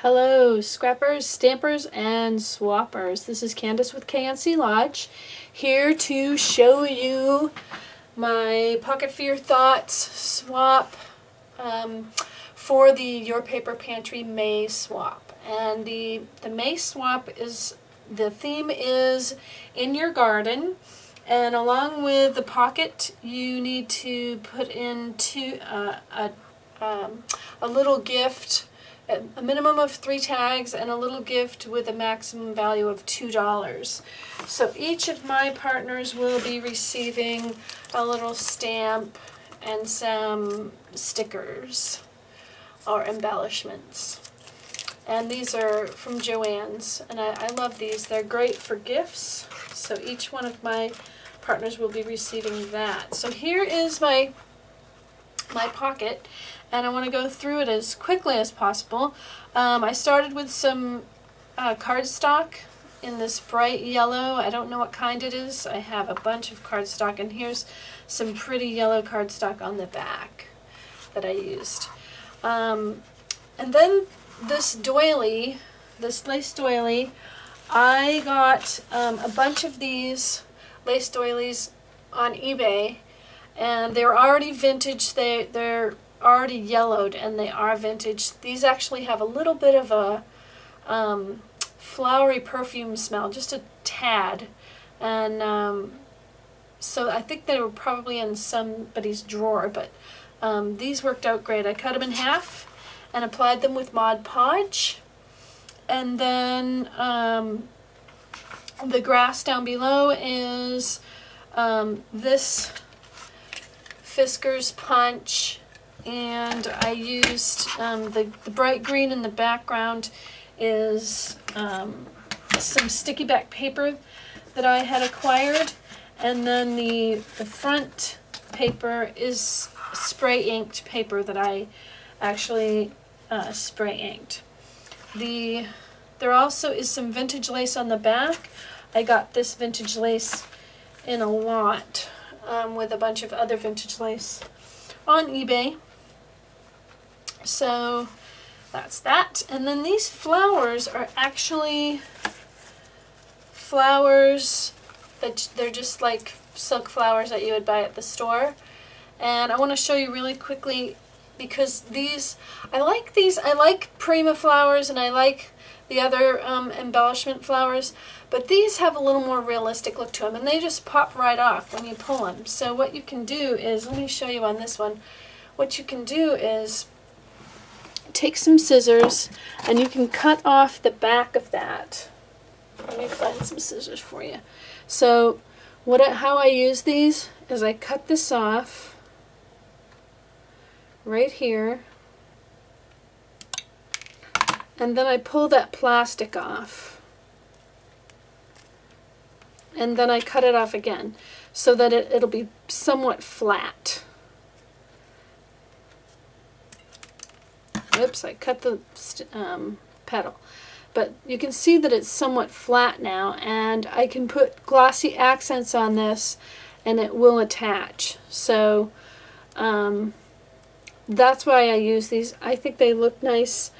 Hello, scrappers, stampers, and swappers. This is Candace with KNC Lodge, here to show you my Pocket For Your Thoughts swap for the Your Paper Pantry May swap. And the May swap is, the theme is in your garden, and along with the pocket, you need to put in a little gift, a minimum of 3 tags, and a little gift with a maximum value of $2. So each of my partners will be receiving a little stamp and some stickers or embellishments. And these are from Joann's, and I love these. They're great for gifts. So each one of my partners will be receiving that. So here is my pocket, and I want to go through it as quickly as possible. I started with some cardstock in this bright yellow. I don't know what kind it is. I have a bunch of cardstock, and here's some pretty yellow cardstock on the back that I used. And then this doily, this lace doily, I got a bunch of these lace doilies on eBay, and they're already vintage. They're already yellowed, and they are vintage. These actually have a little bit of a flowery perfume smell, just a tad, and so I think they were probably in somebody's drawer, but these worked out great. I cut them in half and applied them with Mod Podge, and then the grass down below is this Fisker's Punch, and I used the bright green in the background is some sticky back paper that I had acquired, and then the front paper is spray inked paper that I actually spray inked. There also is some vintage lace on the back. I got this vintage lace in a lot with a bunch of other vintage lace on eBay. So that's that. And then these flowers are actually flowers that they're just like silk flowers that you would buy at the store. And I want to show you really quickly, because I like Prima flowers, and I like the other embellishment flowers, but these have a little more realistic look to them, and they just pop right off when you pull them. So what you can do is, let me show you on this one, what you can do is take some scissors, and you can cut off the back of that. Let me find some scissors for you. So how I use these is I cut this off right here, and then I pull that plastic off, and then I cut it off again so that it'll be somewhat flat. Oops, I cut the petal. But you can see that it's somewhat flat now, and I can put glossy accents on this and it will attach. So that's why I use these. I think they look nice,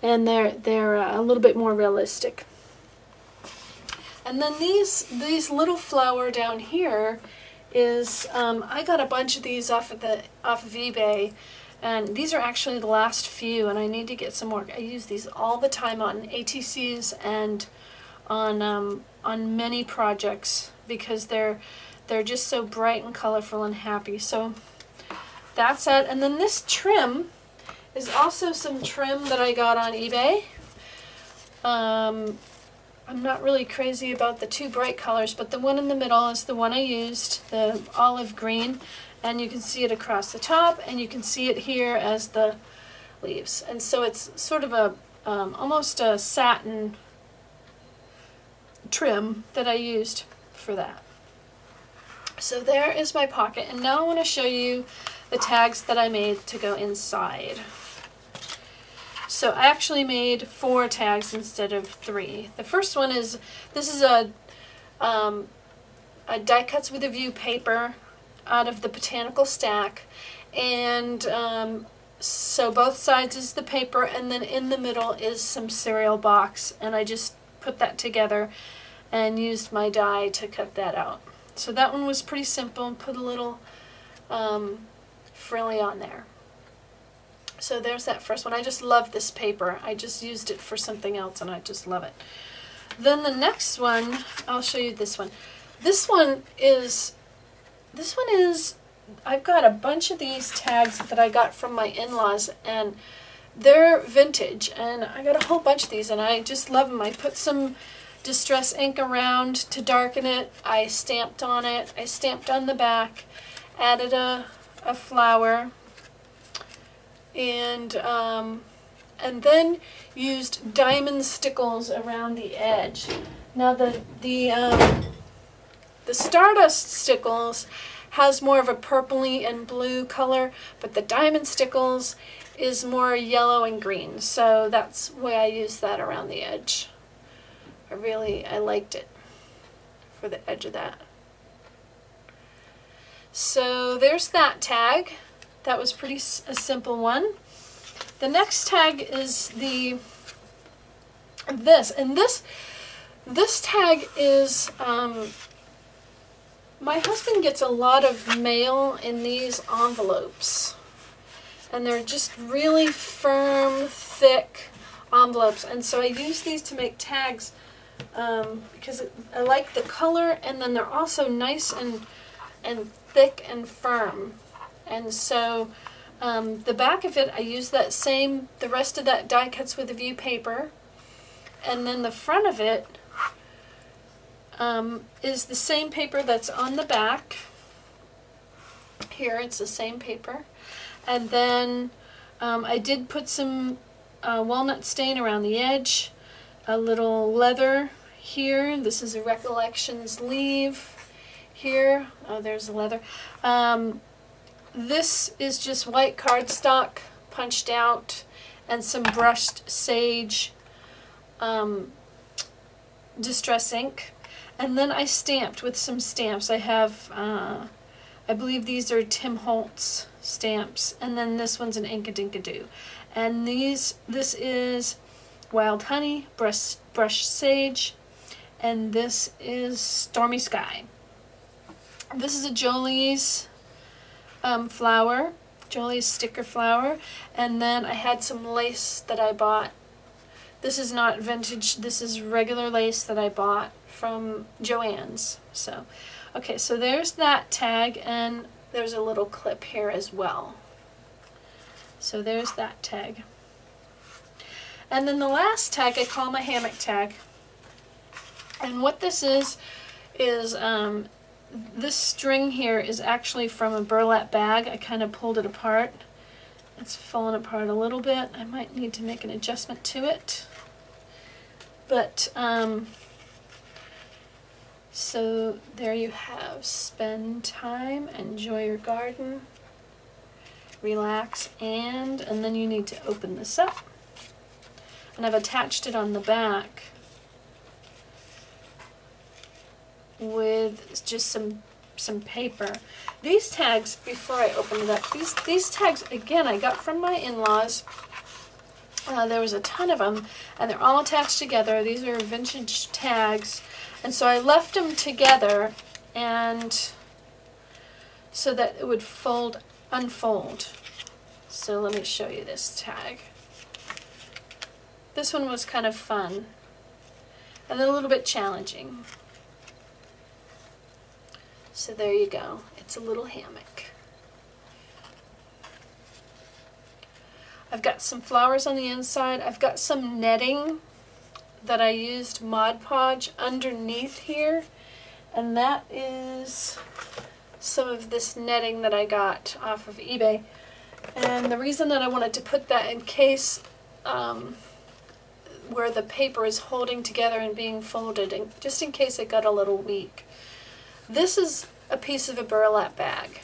and they're a little bit more realistic. And then these little flower down here is I got a bunch of these off of eBay, and these are actually the last few, and I need to get some more. I use these all the time on ATCs and on many projects because they're just so bright and colorful and happy. So that's it. And then this trim is also some trim that I got on eBay. I'm not really crazy about the 2 bright colors, but the one in the middle is the one I used, the olive green, and you can see it across the top, and you can see it here as the leaves. And so it's sort of a almost a satin trim that I used for that. So there is my pocket, and now I want to show you the tags that I made to go inside. So I actually made 4 tags instead of 3. The first one is, this is a die cuts with a view paper out of the botanical stack, and So both sides is the paper, and then in the middle is some cereal box, and I just put that together and used my die to cut that out. So that one was pretty simple, put a little frilly on there. So there's that first one. I just love this paper. I just used it for something else and I just love it. Then the next one, I'll show you this one. This one is, I've got a bunch of these tags that I got from my in-laws, and they're vintage, and I got a whole bunch of these and I just love them. I put some distress ink around to darken it. I stamped on it. I stamped on the back, added a flower, and then used diamond stickles around the edge. Now the Stardust stickles has more of a purpley and blue color, but the diamond stickles is more yellow and green. So that's why I used that around the edge. I liked it for the edge of that. So there's that tag. That was a simple one. The next tag is this tag is, my husband gets a lot of mail in these envelopes, and they're just really firm, thick envelopes, and so I use these to make tags because I like the color, and then they're also nice and thick and firm. And so the back of it, I use the rest of that die cuts with a view paper, and then the front of it is the same paper that's on the back. Here, it's the same paper. And then I did put some walnut stain around the edge, a little leather here. This is a Recollections leaf here. Oh, there's the leather. This is just white cardstock punched out and some brushed sage distress ink. And then I stamped with some stamps. I have, I believe these are Tim Holtz stamps. And then this one's an Inkadinkadoo. And this is Wild Honey, Brushed Sage, and this is Stormy Sky. This is a Jolie's flower, Jolie's sticker flower, and then I had some lace that I bought. This is not vintage, this is regular lace that I bought from Joann's. So, okay, so there's that tag, and there's a little clip here as well. So there's that tag. And then the last tag I call my hammock tag. And what this is this string here is actually from a burlap bag. I kind of pulled it apart. It's fallen apart a little bit. I might need to make an adjustment to it. But, so there you have. Spend time, enjoy your garden, relax, and then you need to open this up. And I've attached it on the back with just some paper. These tags, before I open it up, these tags, again, I got from my in-laws. There was a ton of them, and they're all attached together. These are vintage tags, and so I left them together, and so that it would unfold. So let me show you this tag. This one was kind of fun, and a little bit challenging. So there you go. It's a little hammock. I've got some flowers on the inside. I've got some netting that I used Mod Podge underneath here, and that is some of this netting that I got off of eBay. And the reason that I wanted to put that in case where the paper is holding together and being folded, and just in case it got a little weak. This is a piece of a burlap bag,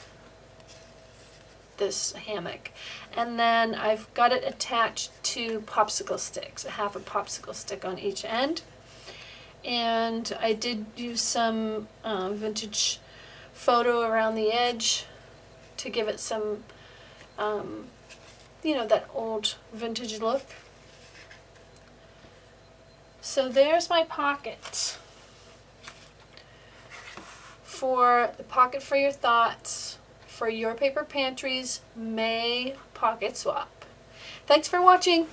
this hammock, and then I've got it attached to popsicle sticks. I have a popsicle stick on each end, and I did use some vintage photo around the edge to give it some you know, that old vintage look. So there's my pocket. For the pocket for your thoughts, for your paper pantries May pocket swap. Thanks for watching.